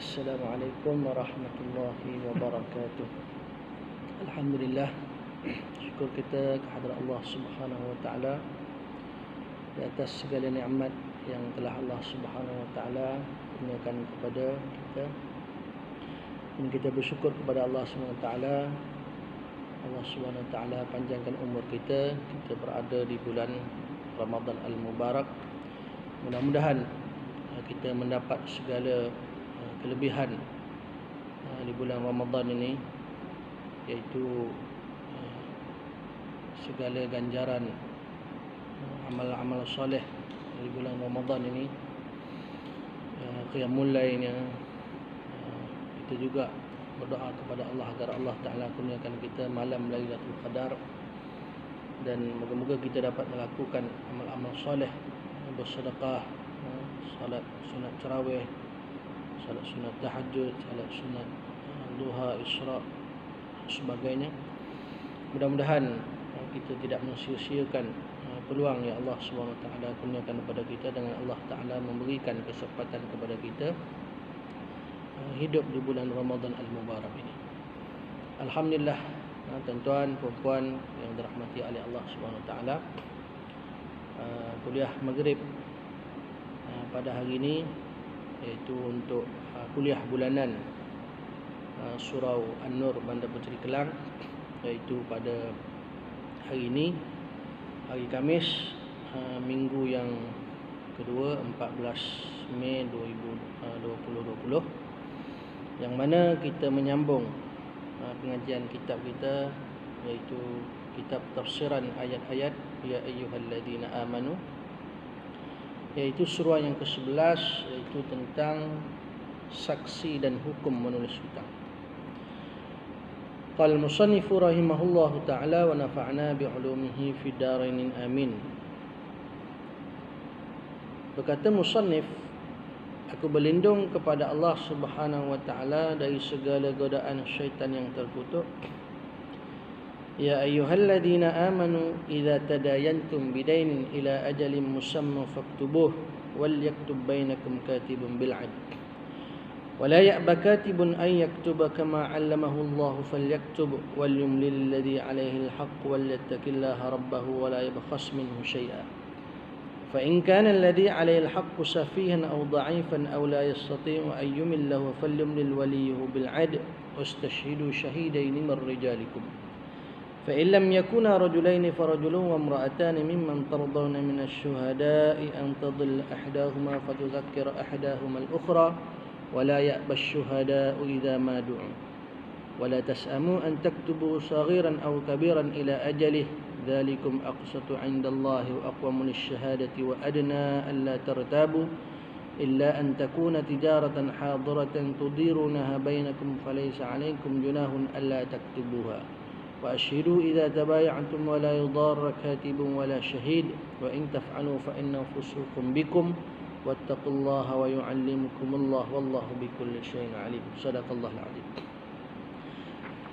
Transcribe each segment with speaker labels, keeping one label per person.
Speaker 1: Assalamualaikum warahmatullahi wabarakatuh. Alhamdulillah, syukur kita kehadrat Allah Subhanahu wa taala di atas segala nikmat yang telah Allah Subhanahu wa taala kurniakan kepada kita. Dan kita bersyukur kepada Allah Subhanahu wa taala. Allah Subhanahu wa taala panjangkan umur kita. Kita berada di bulan Ramadan Al-Mubarak. Mudah-mudahan kita mendapat segala kelebihan di bulan Ramadan ini, iaitu segala ganjaran amal-amal soleh di bulan Ramadan ini, qiyamul lailnya. Kita juga berdoa kepada Allah agar Allah Ta'ala kurniakan kita malam Lailatul Qadar, dan moga-moga kita dapat melakukan amal-amal soleh, bersedekah, salat sunat tarawih, salat sunat tahajud, salat sunat duha, isra, sebagainya. Mudah-mudahan kita tidak mensia-siakan peluang yang Allah Subhanahu Wa Taala kurniakan kepada kita dengan Allah Taala memberikan kesempatan kepada kita hidup di bulan Ramadan Al-Mubarak ini. Alhamdulillah, tuan-tuan, puan-puan yang dirahmati oleh Allah Subhanahu Wa Taala, kuliah maghrib pada hari ini, iaitu untuk kuliah bulanan Surau An-Nur Bandar Puteri Kelang, iaitu pada hari ini, hari Khamis, minggu yang kedua, 14 Mei 2020, yang mana kita menyambung pengajian kitab kita, iaitu kitab tafsiran ayat-ayat Ya ayyuhalladzina amanu, iaitu surah yang ke-11, iaitu tentang saksi dan hukum menulis hutang. Qala al-musannifu rahimahullahu ta'ala wa nafa'na bi'ulumihi fid dharain amin. Berkata musannif, aku berlindung kepada Allah Subhanahu wa ta'ala dari segala godaan syaitan yang terkutuk. Ya ayyuhalladzina amanu idza tadayantum bidainin ila ajalin musamma faktubuh wal yaktub bainakum katibun bil 'adl wa la ya'ba katibun an yaktuba kama 'allamahu Allah falyaktub wal yumlil ladzi 'alayhi al-haqq wal yattaqillaha rabbahu wa la yabkhas minhu shay'an fa in kana alladzi 'alayhi al-haqq safihan aw dha'ifan aw la yastati'u an yumillahu falyumlil waliyuhu bil 'adl wastashhidu shahidayn min rijalikum. فإن لم يكونا رجلين فرجل وامرأتان ممن ترضون من الشهداء أن تضل إحداهما فتذكر إحداهما الأخرى ولا يأبى الشهداء إذا ما دعوا ولا تسأموا أن تكتبوا صغيرا أو كبيرا إلى أجله ذلكم أقسط عند الله وأقوم للشهادة وأدنى ألا ترتابوا إلا أن تكون تجارة حاضرة تديرونها بينكم فليس عليكم جناح ألا تكتبوها وأشهدوا إذا تبايعتم ولا يضار كاتب ولا شهيد وإن تفعلوا فإنه فسوق بكم واتقوا الله ويعلمكم الله والله بكل شيء عليم. صدق الله العظيم.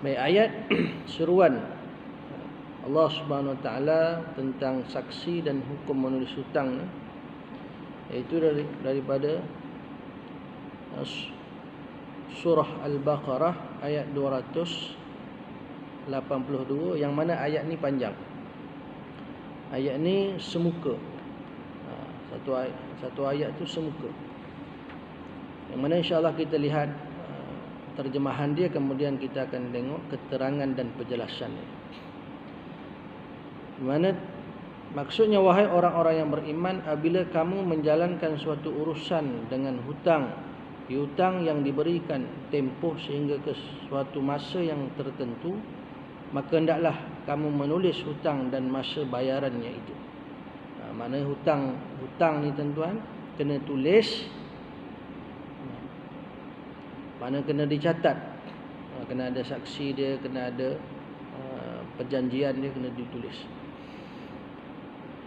Speaker 1: Baik, ayat seruan Allah Subhanahu Wa Taala tentang saksi dan hukum menulis hutang, iaitu daripada surah Al-Baqarah ayat 282, yang mana ayat ni panjang. Ayat ni semuka. Satu ayat tu semuka. Yang mana insya-Allah kita lihat terjemahan dia, kemudian kita akan tengok keterangan dan penjelasannya. Di mana maksudnya, wahai orang-orang yang beriman, apabila kamu menjalankan suatu urusan dengan hutang, piutang yang diberikan tempoh sehingga ke suatu masa yang tertentu, maka hendaklah kamu menulis hutang dan masa bayarannya itu. Mana hutang ni tuan-tuan kena tulis, mana kena dicatat, kena ada saksi dia, kena ada perjanjian dia, kena ditulis.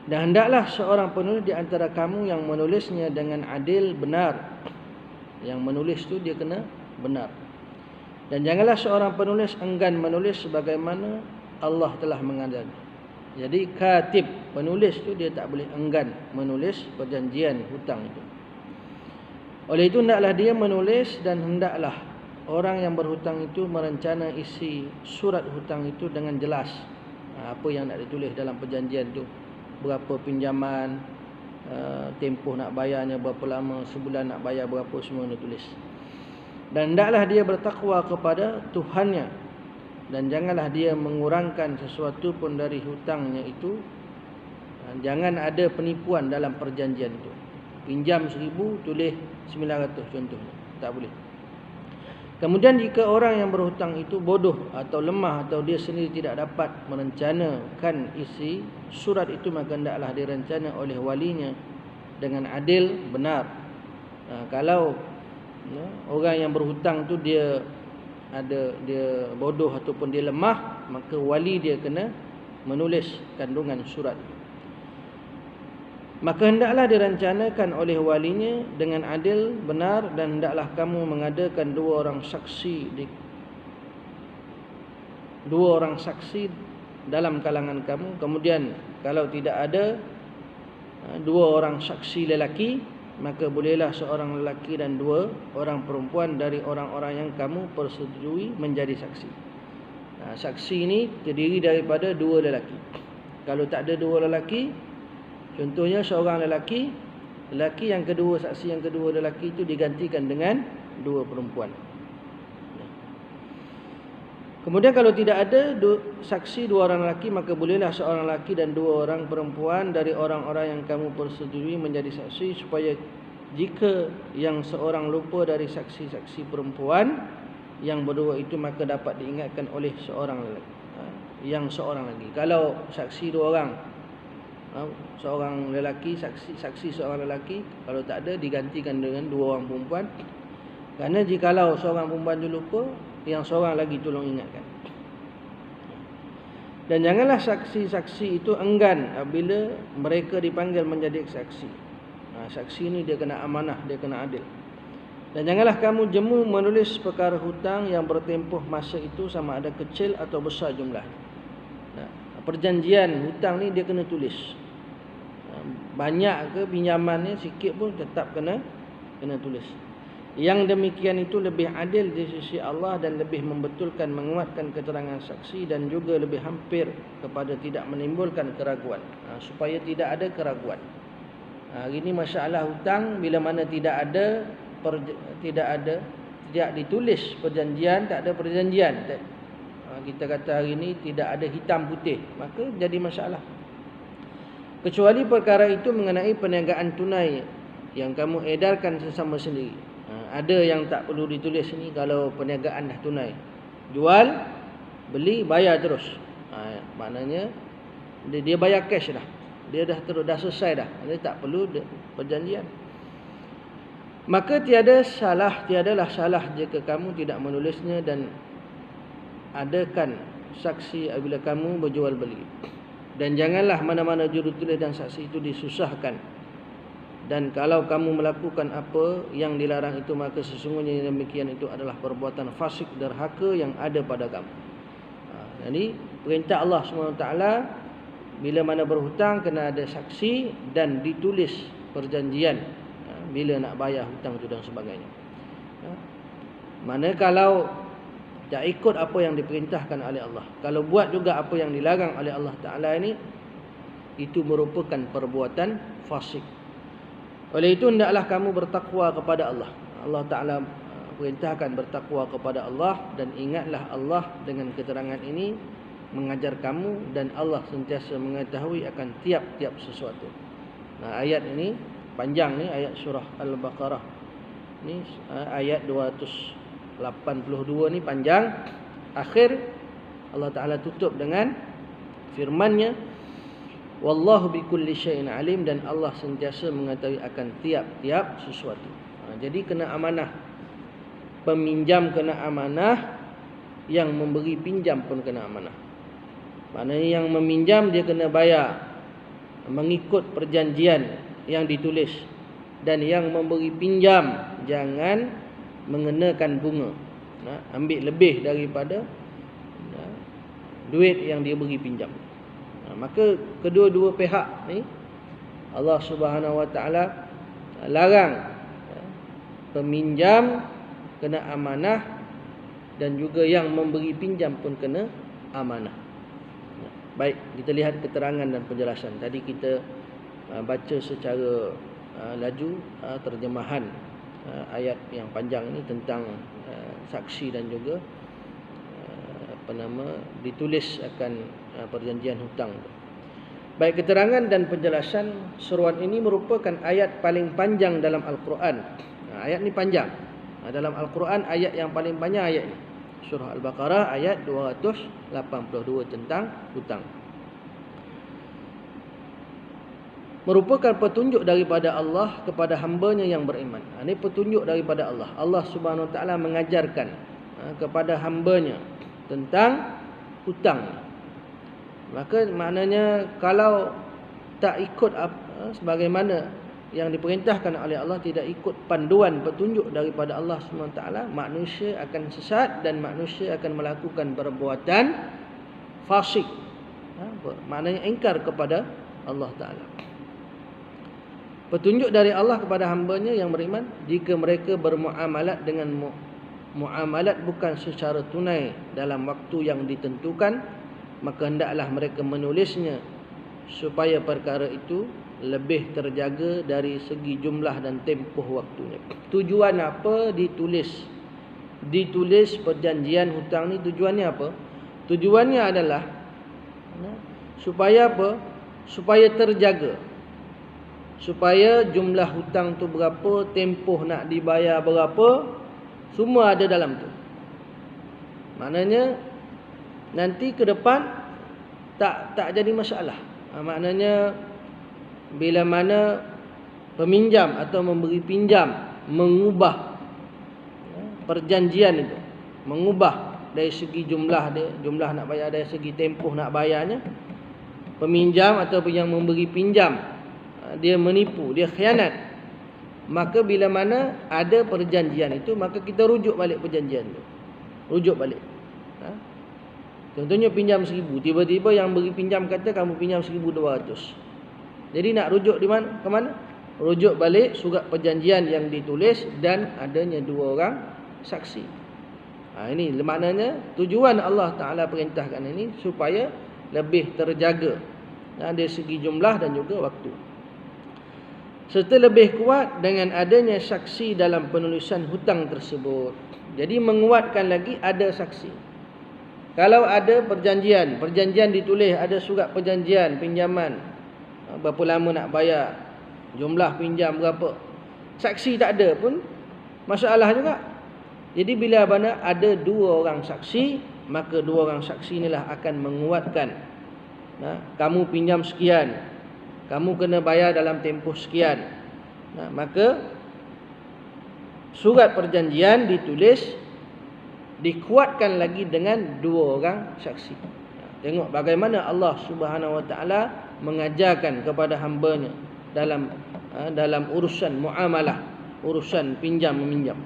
Speaker 1: Dan hendaklah seorang penulis di antara kamu yang menulisnya dengan adil, benar. Yang menulis tu dia kena benar. Dan janganlah seorang penulis enggan menulis sebagaimana Allah telah mengajar. Jadi katib, penulis tu dia tak boleh enggan menulis perjanjian hutang itu. Oleh itu hendaklah dia menulis dan hendaklah orang yang berhutang itu merencana isi surat hutang itu dengan jelas. Apa yang nak ditulis dalam perjanjian tu, berapa pinjaman, tempoh nak bayarnya berapa lama, sebulan nak bayar berapa, semua nak tulis. Dan hendaklah dia bertakwa kepada Tuhannya, dan janganlah dia mengurangkan sesuatu pun dari hutangnya itu. Jangan ada penipuan dalam perjanjian itu. Pinjam 1,000 tulis 900 contohnya, tak boleh. Kemudian jika orang yang berhutang itu bodoh atau lemah atau dia sendiri tidak dapat merencanakan isi surat itu, maka hendaklah direncana oleh walinya dengan adil, benar. Kalau orang yang berhutang tu dia bodoh ataupun dia lemah, maka wali dia kena menulis kandungan surat itu. Maka hendaklah direncanakan oleh walinya dengan adil, benar, dan hendaklah kamu mengadakan dua orang saksi dalam kalangan kamu. Kemudian kalau tidak ada dua orang saksi lelaki, maka bolehlah seorang lelaki dan dua orang perempuan dari orang-orang yang kamu persetujui menjadi saksi. Saksi ini terdiri daripada dua lelaki. Kalau tak ada dua lelaki, contohnya seorang lelaki yang kedua, saksi yang kedua lelaki itu digantikan dengan dua perempuan. Kemudian kalau tidak ada saksi dua orang lelaki, maka bolehlah seorang lelaki dan dua orang perempuan dari orang-orang yang kamu persetujui menjadi saksi, supaya jika yang seorang lupa dari saksi-saksi perempuan yang berdua itu, maka dapat diingatkan oleh seorang lelaki, seorang lagi. Kalau saksi dua orang, seorang lelaki, saksi seorang lelaki, kalau tak ada digantikan dengan dua orang perempuan. Kerana jikalau seorang perempuan tu lupa, yang seorang lagi tolong ingatkan. Dan janganlah saksi-saksi itu enggan apabila mereka dipanggil menjadi saksi. Saksi ini dia kena amanah, dia kena adil. Dan janganlah kamu jemu menulis perkara hutang yang bertempoh masa itu, sama ada kecil atau besar jumlah. Perjanjian hutang ni dia kena tulis. Banyak ke pinjamannya, sikit pun tetap kena tulis. Yang demikian itu lebih adil di sisi Allah dan lebih membetulkan, menguatkan keterangan saksi, dan juga lebih hampir kepada tidak menimbulkan keraguan, supaya tidak ada keraguan. Hari ini masalah hutang, bila mana tidak ditulis perjanjian, tak ada perjanjian, kita kata hari ini tidak ada hitam putih, maka jadi masalah. Kecuali perkara itu mengenai perniagaan tunai yang kamu edarkan sesama sendiri. Ada yang tak perlu ditulis ni kalau perniagaan dah tunai. Jual, beli, bayar terus. Maknanya dia bayar cash dah. Dia dah selesai dah. Dia tak perlu perjanjian. Maka tiadalah salah jika kamu tidak menulisnya, dan adakan saksi apabila kamu berjual beli. Dan janganlah mana-mana jurutulis dan saksi itu disusahkan. Dan kalau kamu melakukan apa yang dilarang itu, maka sesungguhnya demikian itu adalah perbuatan fasik derhaka yang ada pada kamu. Jadi perintah Allah SWT, bila mana berhutang kena ada saksi dan ditulis perjanjian bila nak bayar hutang itu dan sebagainya. Mana kalau tak ikut apa yang diperintahkan oleh Allah, kalau buat juga apa yang dilarang oleh Allah Ta'ala ini, itu merupakan perbuatan fasik. Oleh itu hendaklah kamu bertakwa kepada Allah. Allah Ta'ala perintahkan bertakwa kepada Allah, dan ingatlah Allah dengan keterangan ini mengajar kamu, dan Allah sentiasa mengetahui akan tiap-tiap sesuatu. Ayat ini panjang ni, ayat surah Al-Baqarah ni, ayat 282 ni panjang. Akhir Allah Ta'ala tutup dengan firman-Nya, wallahu bikulli syai'in alim, dan Allah sentiasa mengetahui akan tiap-tiap sesuatu. Jadi kena amanah. Peminjam kena amanah, yang memberi pinjam pun kena amanah. Maknanya yang meminjam dia kena bayar mengikut perjanjian yang ditulis, dan yang memberi pinjam jangan mengenakan bunga, ambil lebih daripada duit yang dia beri pinjam. Maka kedua-dua pihak ni Allah Subhanahu Wa Taala larang peminjam kena amanah dan juga yang memberi pinjam pun kena amanah. Baik, kita lihat keterangan dan penjelasan. Tadi kita baca secara laju terjemahan ayat yang panjang ini tentang saksi dan juga ditulis akan perjanjian hutang. Baik, keterangan dan penjelasan seruan ini merupakan ayat paling panjang dalam Al-Quran. Ayat ini panjang. Dalam Al-Quran ayat yang paling panjang ayat ini. Surah Al-Baqarah ayat 282 tentang hutang. Merupakan petunjuk daripada Allah kepada hamba-Nya yang beriman. Ini petunjuk daripada Allah. Allah Subhanahu Wa Taala mengajarkan kepada hamba-Nya tentang hutang. Maka maknanya kalau tak ikut sebagaimana yang diperintahkan oleh Allah, tidak ikut panduan petunjuk daripada Allah SWT, manusia akan sesat dan manusia akan melakukan perbuatan fasik. Maknanya ingkar kepada Allah Ta'ala. Petunjuk dari Allah kepada hamba-Nya yang beriman, jika mereka bermuamalat dengan muamalat bukan secara tunai dalam waktu yang ditentukan, maka hendaklah mereka menulisnya supaya perkara itu lebih terjaga dari segi jumlah dan tempoh waktunya. Tujuan apa ditulis? Ditulis perjanjian hutang ni tujuannya apa? Tujuannya adalah supaya apa? Supaya terjaga. Supaya jumlah hutang tu berapa, tempoh nak dibayar berapa, semua ada dalam tu. Maknanya nanti ke depan tak jadi masalah. Maknanya bila mana peminjam atau memberi pinjam mengubah perjanjian itu, mengubah dari segi jumlah dia, jumlah nak bayar, dari segi tempoh nak bayarnya, peminjam atau yang memberi pinjam dia menipu, dia khianat, maka bila mana ada perjanjian itu, maka kita rujuk balik perjanjian itu. Rujuk balik. Contohnya pinjam 1,000, tiba-tiba yang beri pinjam kata kamu pinjam 1,200. Jadi nak rujuk di mana? Ke mana? Rujuk balik surat perjanjian yang ditulis dan adanya 2 orang saksi. Ini maknanya tujuan Allah Ta'ala perintahkan ini supaya lebih terjaga dari segi jumlah dan juga waktu. Serta lebih kuat dengan adanya saksi dalam penulisan hutang tersebut. Jadi menguatkan lagi ada saksi. Kalau ada perjanjian ditulis, ada surat perjanjian pinjaman, berapa lama nak bayar, jumlah pinjam berapa, saksi tak ada pun masalah juga. Jadi bila mana ada 2 orang saksi, maka 2 orang saksi inilah akan menguatkan. Kamu pinjam sekian, kamu kena bayar dalam tempoh sekian. Maka surat perjanjian ditulis, dikuatkan lagi dengan 2 orang saksi. Tengok bagaimana Allah Subhanahu Wa Taala mengajarkan kepada hamba-Nya dalam urusan muamalah, urusan pinjam meminjam.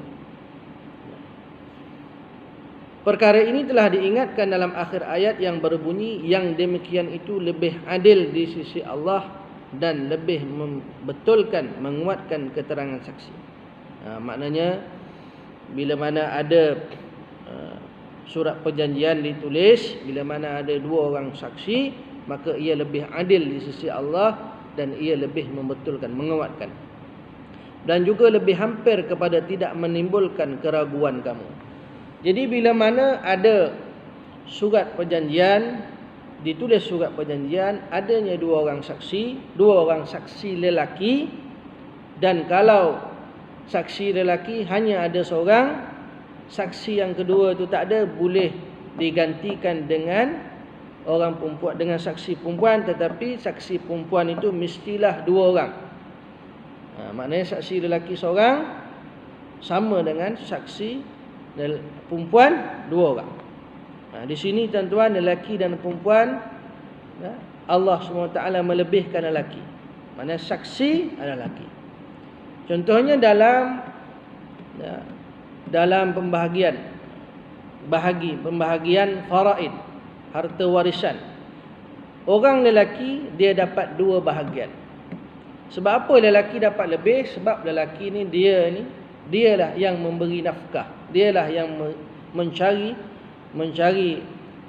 Speaker 1: Perkara ini telah diingatkan dalam akhir ayat yang berbunyi, yang demikian itu lebih adil di sisi Allah dan lebih membetulkan, menguatkan keterangan saksi. Maknanya bila mana ada surat perjanjian ditulis, bila mana ada 2 orang saksi, maka ia lebih adil di sisi Allah dan ia lebih membetulkan, menguatkan, dan juga lebih hampir kepada tidak menimbulkan keraguan kamu. Jadi bila mana ada surat perjanjian, ditulis surat perjanjian, adanya 2 orang saksi, 2 orang saksi lelaki, dan kalau saksi lelaki hanya ada seorang, saksi yang kedua itu tak ada, boleh digantikan dengan orang perempuan, dengan saksi perempuan, tetapi saksi perempuan itu mestilah 2 orang. Maknanya saksi lelaki seorang sama dengan saksi perempuan 2 orang. Di sini tuan-tuan, lelaki dan perempuan, Allah SWT melebihkan lelaki. Maknanya saksi adalah lelaki. Contohnya dalam pembahagian faraid, harta warisan, orang lelaki dia dapat 2 bahagian. Sebab apa lelaki dapat lebih? Sebab lelaki ni dia ni Dialah yang memberi nafkah, dialah yang mencari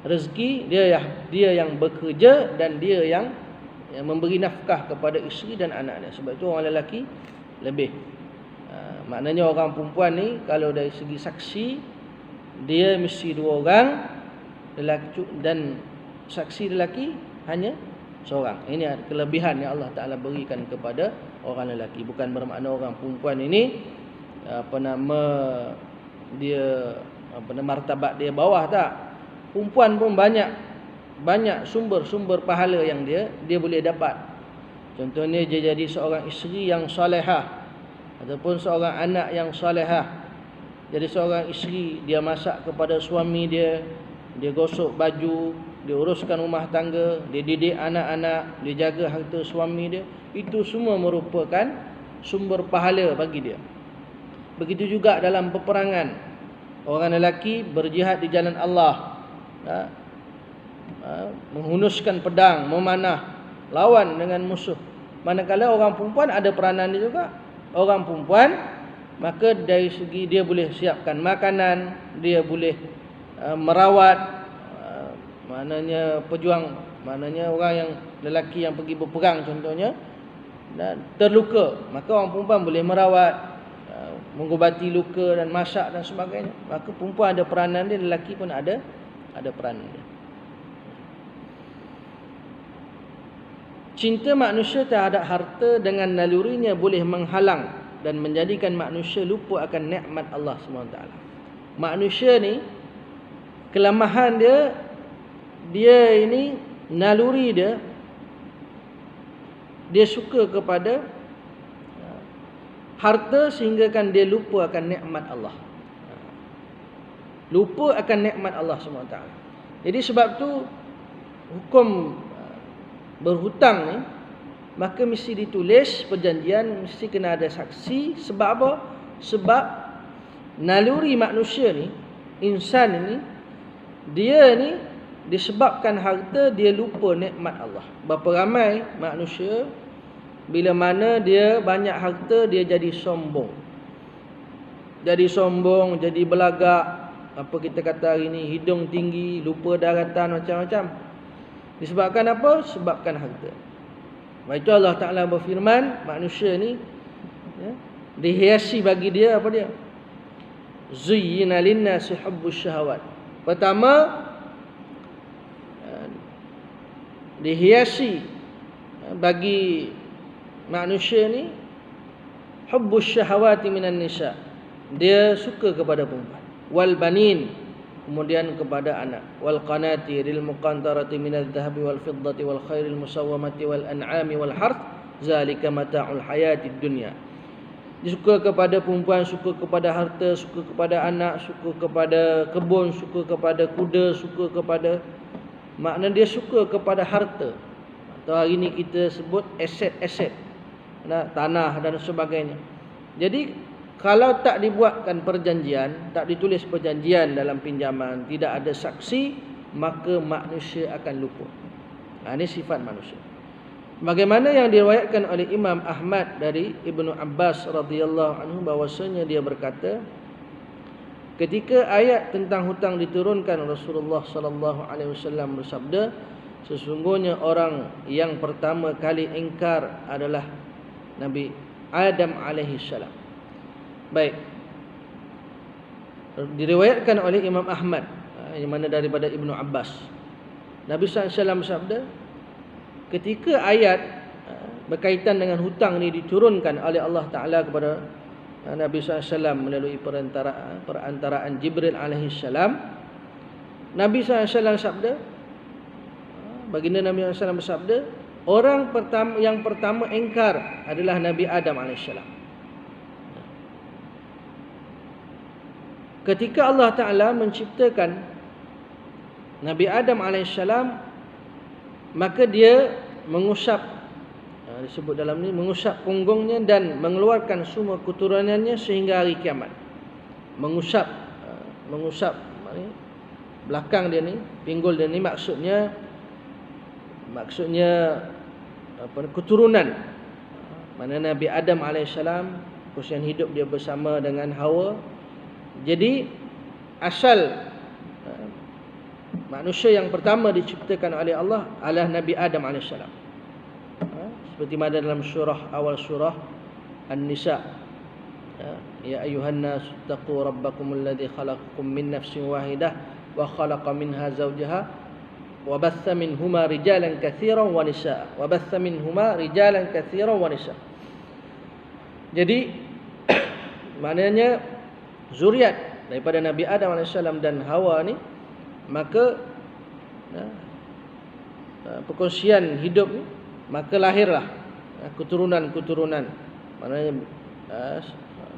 Speaker 1: rezeki, dia yang bekerja, dan dia yang memberi nafkah kepada isteri dan anak dia. Sebab itu orang lelaki lebih. Maknanya orang perempuan ni kalau dari segi saksi dia mesti 2 orang, lelaki, dan saksi lelaki hanya seorang. Ini kelebihan yang Allah Ta'ala berikan kepada orang lelaki. Bukan bermakna orang perempuan ini martabat dia bawah, tak. Perempuan pun banyak sumber pahala yang dia boleh dapat. Contohnya dia jadi seorang isteri yang solehah, ataupun seorang anak yang solehah. Jadi seorang isteri, dia masak kepada suami dia, dia gosok baju, dia uruskan rumah tangga, dia didik anak-anak, dia jaga harta suami dia. Itu semua merupakan sumber pahala bagi dia. Begitu juga dalam peperangan. Orang lelaki berjihad di jalan Allah, menghunuskan pedang, memanah, lawan dengan musuh. Manakala orang perempuan ada peranan dia juga. Orang perempuan, maka dari segi dia boleh siapkan makanan, dia boleh merawat, maknanya pejuang, maknanya orang yang lelaki yang pergi berperang contohnya, dan terluka, maka orang perempuan boleh merawat, mengubati luka dan masak dan sebagainya. Maka perempuan ada peranan dia, lelaki pun ada peranan dia. Cinta manusia terhadap harta dengan nalurinya boleh menghalang dan menjadikan manusia lupa akan nikmat Allah SWT. Manusia ni, kelemahan dia ini naluri dia suka kepada harta sehingga kan dia lupa akan nikmat Allah. Lupa akan nikmat Allah SWT. Jadi sebab tu hukum berhutang ni, maka mesti ditulis perjanjian, mesti kena ada saksi. Sebab apa? Sebab naluri manusia ni, insan ni, dia ni disebabkan harta dia lupa nikmat Allah. Berapa ramai manusia bila mana dia banyak harta, dia jadi sombong. Jadi belagak. Apa kita kata hari ni, hidung tinggi, lupa daratan, macam-macam. Disebabkan apa? Sebabkan harta. Sebab itu Allah Ta'ala berfirman, manusia ni dihiasi bagi dia apa dia? Zuyyina linnasi hubbus syahawat. Pertama, dihiasi bagi manusia ni hubbus syahawati minan nisa. Dia suka kepada perempuan. Wal banin, kemudian kepada anak. Wal qanatiril muqantarati minadh dhahabi wal fiddati wal khairil musawwamati wal an'ami wal harth zalika mata'ul hayatid dunya. Dia suka kepada perempuan, suka kepada harta, suka kepada anak, suka kepada kebun, suka kepada kuda, suka kepada, makna dia suka kepada harta. Atau hari ini kita sebut aset-aset, tanah dan sebagainya. Jadi kalau tak dibuatkan perjanjian, tak ditulis perjanjian dalam pinjaman, tidak ada saksi, maka manusia akan lupa. Ini sifat manusia. Bagaimana yang diriwayatkan oleh Imam Ahmad dari Ibnu Abbas radhiyallahu anhu, bahwasanya dia berkata, ketika ayat tentang hutang diturunkan, Rasulullah sallallahu alaihi wasallam bersabda, sesungguhnya orang yang pertama kali ingkar adalah Nabi Adam alaihi salam. Baik. Diriwayatkan oleh Imam Ahmad, yang mana daripada Ibnu Abbas, Nabi SAW bersabda, ketika ayat berkaitan dengan hutang ni diturunkan oleh Allah Ta'ala kepada Nabi SAW melalui perantaraan Jibril alaihi salam, Nabi SAW sabda, baginda Nabi SAW bersabda, orang yang pertama ingkar adalah Nabi Adam alaihi salam. Ketika Allah Ta'ala menciptakan Nabi Adam AS, maka dia mengusap, disebut dalam ni, mengusap punggungnya dan mengeluarkan semua keturunannya sehingga hari kiamat. Mengusap belakang dia ni, pinggul dia ni, maksudnya keturunan. Mana Nabi Adam AS perkongsian hidup dia bersama dengan Hawa. Jadi asal manusia yang pertama diciptakan oleh Allah adalah Nabi Adam AS. Seperti mana dalam awal surah An-Nisa, ya ayuhan nas taqu rabbakumul ladzi khalaqakum min nafsin wahidah wa khalaqa minha zawjaha wa batha minhuma rijalan katsiran wa nisaa wa batha minhuma rijalan katsiran wa nisaa. Jadi maknanya zuriat daripada Nabi Adam AS dan Hawa ni, maka perkongsian hidup ni, maka lahirlah keturunan-keturunan. Maknanya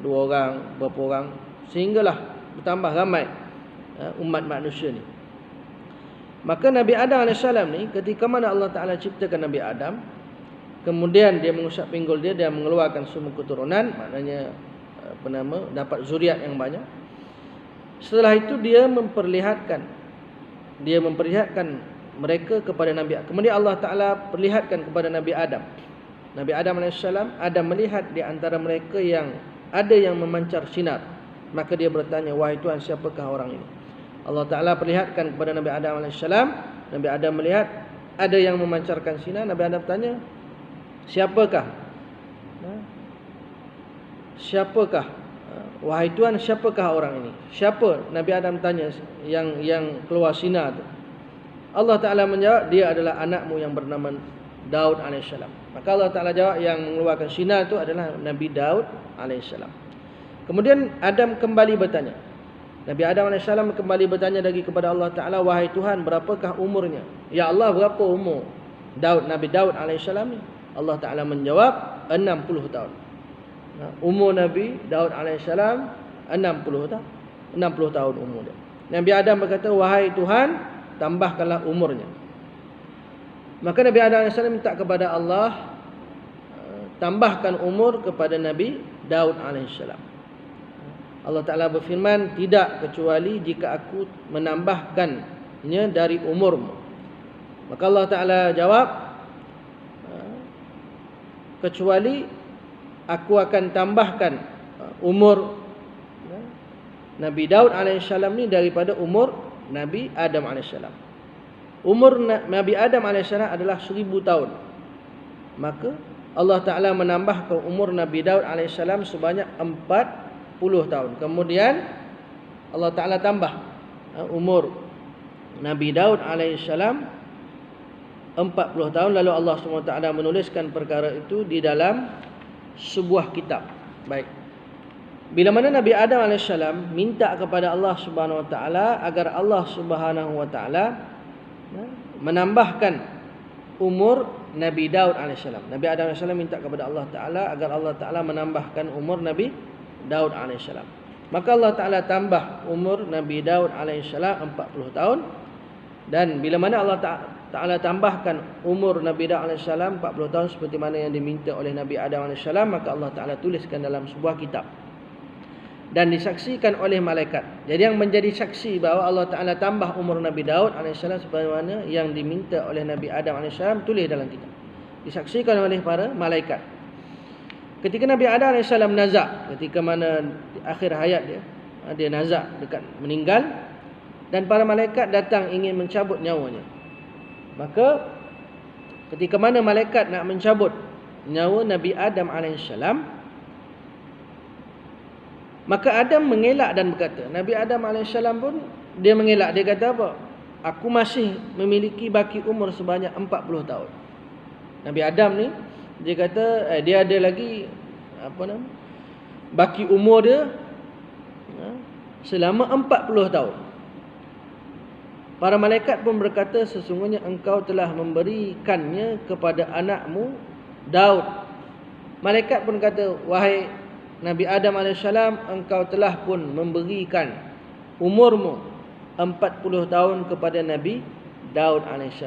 Speaker 1: 2 orang, berapa orang, sehinggalah bertambah ramai umat manusia ni. Maka Nabi Adam AS ni, ketika mana Allah Ta'ala ciptakan Nabi Adam, kemudian dia mengusap pinggul dia dan mengeluarkan semua keturunan, maknanya dapat zuriat yang banyak. Setelah itu dia memperlihatkan mereka kepada Nabi Adam. Kemudian Allah Ta'ala perlihatkan kepada Nabi Adam. Nabi Adam AS, Adam melihat di antara mereka yang ada yang memancar sinar. Maka dia bertanya, wahai Tuhan, siapakah orang ini? Allah Ta'ala perlihatkan kepada Nabi Adam AS. Nabi Adam melihat ada yang memancarkan sinar. Nabi Adam tanya, siapakah? Siapakah? Wahai Tuhan, siapakah orang ini? Siapa? Nabi Adam tanya yang keluar sinar tu. Allah Ta'ala menjawab, dia adalah anakmu yang bernama Daud AS. Maka Allah Ta'ala jawab, yang mengeluarkan sinar itu adalah Nabi Daud AS. Kemudian Adam kembali bertanya. Nabi Adam AS kembali bertanya lagi kepada Allah Ta'ala, wahai Tuhan, berapakah umurnya? Ya Allah, berapa umur Nabi Daud AS ni? Allah Ta'ala menjawab, 60 tahun. Umur Nabi Daud AS 60 tahun umur dia. Nabi Adam berkata, wahai Tuhan, tambahkanlah umurnya. Maka Nabi Adam AS minta kepada Allah, tambahkan umur kepada Nabi Daud AS. Allah Ta'ala berfirman, tidak kecuali jika aku menambahkannya dari umurmu. Maka Allah Ta'ala jawab, kecuali aku akan tambahkan umur Nabi Daud AS ni daripada umur Nabi Adam AS. Umur Nabi Adam AS adalah 1000 tahun. Maka Allah Ta'ala menambahkan umur Nabi Daud AS sebanyak 40 tahun. Kemudian Allah Ta'ala tambah umur Nabi Daud AS 40 tahun. Lalu Allah SWT menuliskan perkara itu di dalam sebuah kitab. Baik. Bila mana Nabi Adam AS minta kepada Allah Subhanahu Wa Taala agar Allah Subhanahu Wa Taala menambahkan umur Nabi Daud AS. Nabi Adam AS minta kepada Allah Ta'ala agar Allah Ta'ala menambahkan umur Nabi Daud AS. Maka Allah Ta'ala tambah umur Nabi Daud AS 40 tahun. Dan bila mana Allah Ta'ala tambahkan umur Nabi Daud AS 40 tahun seperti mana yang diminta oleh Nabi Adam AS, maka Allah Ta'ala tuliskan dalam sebuah kitab dan disaksikan oleh malaikat. Jadi yang menjadi saksi bahawa Allah Ta'ala tambah umur Nabi Daud AS sebagaimana yang diminta oleh Nabi Adam AS, tulis dalam kitab, disaksikan oleh para malaikat. Ketika Nabi Adam AS nazak, ketika mana di akhir hayat dia nazak dekat meninggal, dan para malaikat datang ingin mencabut nyawanya. Maka ketika mana malaikat nak mencabut nyawa Nabi Adam AS, maka Adam mengelak dan berkata, Nabi Adam AS pun dia mengelak. Dia kata apa? Aku masih memiliki baki umur sebanyak 40 tahun. Nabi Adam ni, dia kata dia ada lagi baki umur dia selama 40 tahun. Para malaikat pun berkata, sesungguhnya engkau telah memberikannya kepada anakmu Daud. Malaikat pun kata, wahai Nabi Adam AS, engkau telah pun memberikan umurmu 40 tahun kepada Nabi Daud AS.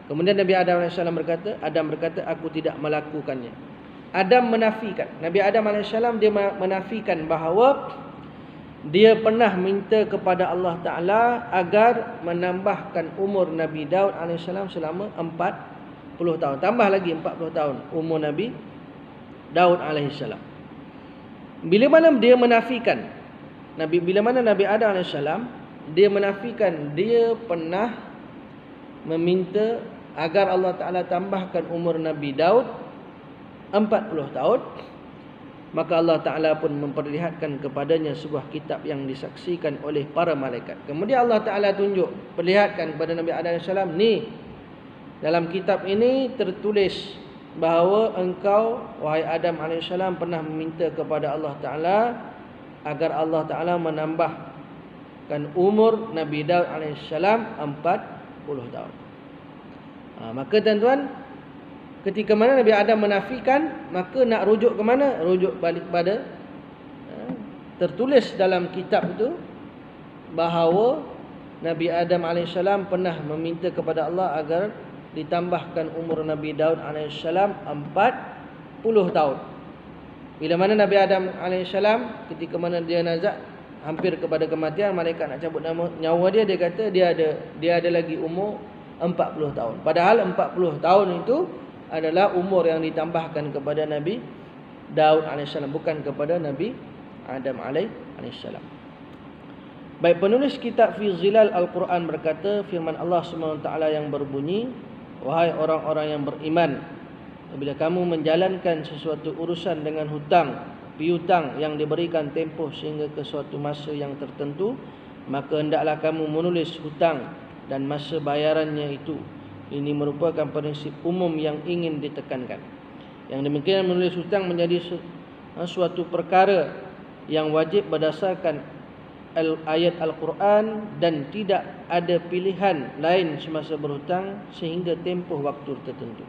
Speaker 1: Kemudian Nabi Adam AS berkata, aku tidak melakukannya. Adam menafikan. Nabi Adam AS dia menafikan bahawa dia pernah minta kepada Allah Ta'ala agar menambahkan umur Nabi Daud AS selama 40 tahun. Tambah lagi 40 tahun umur Nabi Daud AS. Bila mana dia menafikan, bila mana Nabi Adam AS dia menafikan dia pernah meminta agar Allah Ta'ala tambahkan umur Nabi Daud 40 tahun, maka Allah Ta'ala pun memperlihatkan kepadanya sebuah kitab yang disaksikan oleh para malaikat. Kemudian Allah Ta'ala perlihatkan kepada Nabi Adam AS, ni dalam kitab ini tertulis bahawa engkau, wahai Adam AS, pernah meminta kepada Allah Ta'ala agar Allah Ta'ala menambahkan umur Nabi Daud AS 40 tahun. Maka tuan-tuan, ketika mana Nabi Adam menafikan, maka nak rujuk ke mana? Rujuk balik pada tertulis dalam kitab itu bahawa Nabi Adam AS pernah meminta kepada Allah agar ditambahkan umur Nabi Daud AS 40 tahun. Bila mana Nabi Adam AS ketika mana dia nazak hampir kepada kematian, malaikat nak cabut nyawa dia, dia kata dia ada lagi umur 40 tahun. Padahal 40 tahun itu adalah umur yang ditambahkan kepada Nabi Daud AS, bukan kepada Nabi Adam AS. Baik, penulis kitab Fi Zilal Al-Quran berkata, firman Allah SWT yang berbunyi, wahai orang-orang yang beriman, bila kamu menjalankan sesuatu urusan dengan piutang yang diberikan tempoh sehingga ke suatu masa yang tertentu, maka hendaklah kamu menulis hutang dan masa bayarannya itu. Ini merupakan prinsip umum yang ingin ditekankan. Yang demikian menulis hutang menjadi suatu perkara yang wajib berdasarkan ayat Al-Quran dan tidak ada pilihan lain semasa berhutang sehingga tempoh waktu tertentu.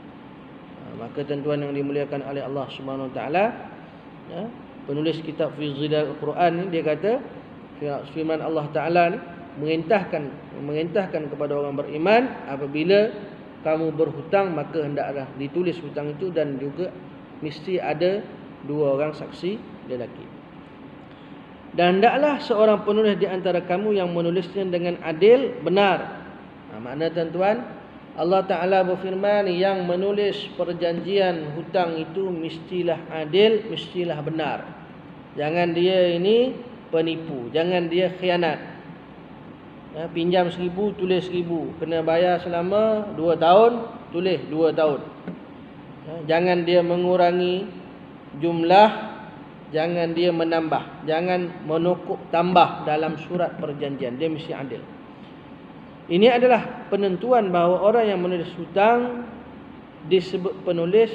Speaker 1: Maka tuan-tuan yang dimuliakan oleh Allah Subhanahu Wa Taala, penulis kitab Fi Zilal Al-Quran ni, dia kata firman Allah Taala ni mengintahkan kepada orang beriman, apabila kamu berhutang maka hendaklah ditulis hutang itu dan juga mesti ada 2 orang saksi lelaki. Dan hendaklah seorang penulis di antara kamu yang menulisnya dengan adil, benar. Makna tuan-tuan, Allah Ta'ala berfirman, yang menulis perjanjian hutang itu mestilah adil, mestilah benar. Jangan dia ini penipu, jangan dia khianat. Pinjam 1,000, tulis 1,000. Kena bayar selama 2 tahun, tulis 2 tahun. Jangan dia mengurangi jumlah, jangan dia menambah, jangan menukuk tambah dalam surat perjanjian. Dia mesti adil. Ini adalah penentuan bahawa orang yang menulis hutang disebut penulis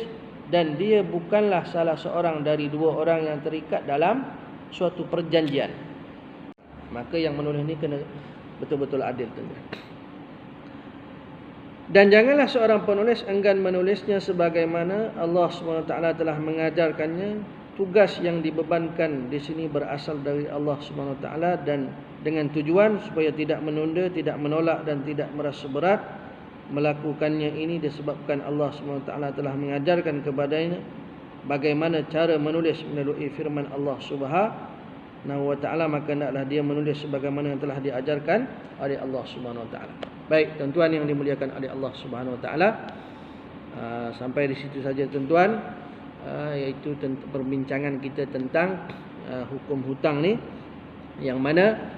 Speaker 1: dan dia bukanlah salah seorang dari 2 orang yang terikat dalam suatu perjanjian. Maka yang menulis ini kena betul-betul adil tentu. Dan janganlah seorang penulis enggan menulisnya sebagaimana Allah SWT telah mengajarkannya. Tugas yang dibebankan di sini berasal dari Allah SWT dan dengan tujuan supaya tidak menunda, tidak menolak dan tidak merasa berat melakukannya. Ini disebabkan Allah SWT telah mengajarkan kepadanya bagaimana cara menulis melalui firman Allah Subhanahu wa taala, maka hendaklah dia menulis sebagaimana yang telah diajarkan oleh Allah Subhanahu wa taala. Baik, tuan-tuan yang dimuliakan oleh Allah Subhanahu wa taala, sampai di situ saja tuan-tuan, iaitu perbincangan kita tentang hukum hutang ni, yang mana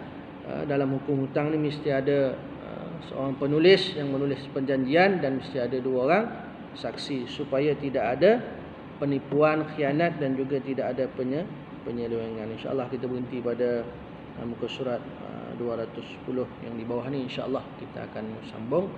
Speaker 1: dalam hukum hutang ni mesti ada seorang penulis yang menulis perjanjian dan mesti ada 2 orang saksi supaya tidak ada penipuan, khianat dan juga tidak ada penyelewengan. InsyaAllah kita berhenti pada muka surat 210 yang di bawah ni. InsyaAllah kita akan sambung.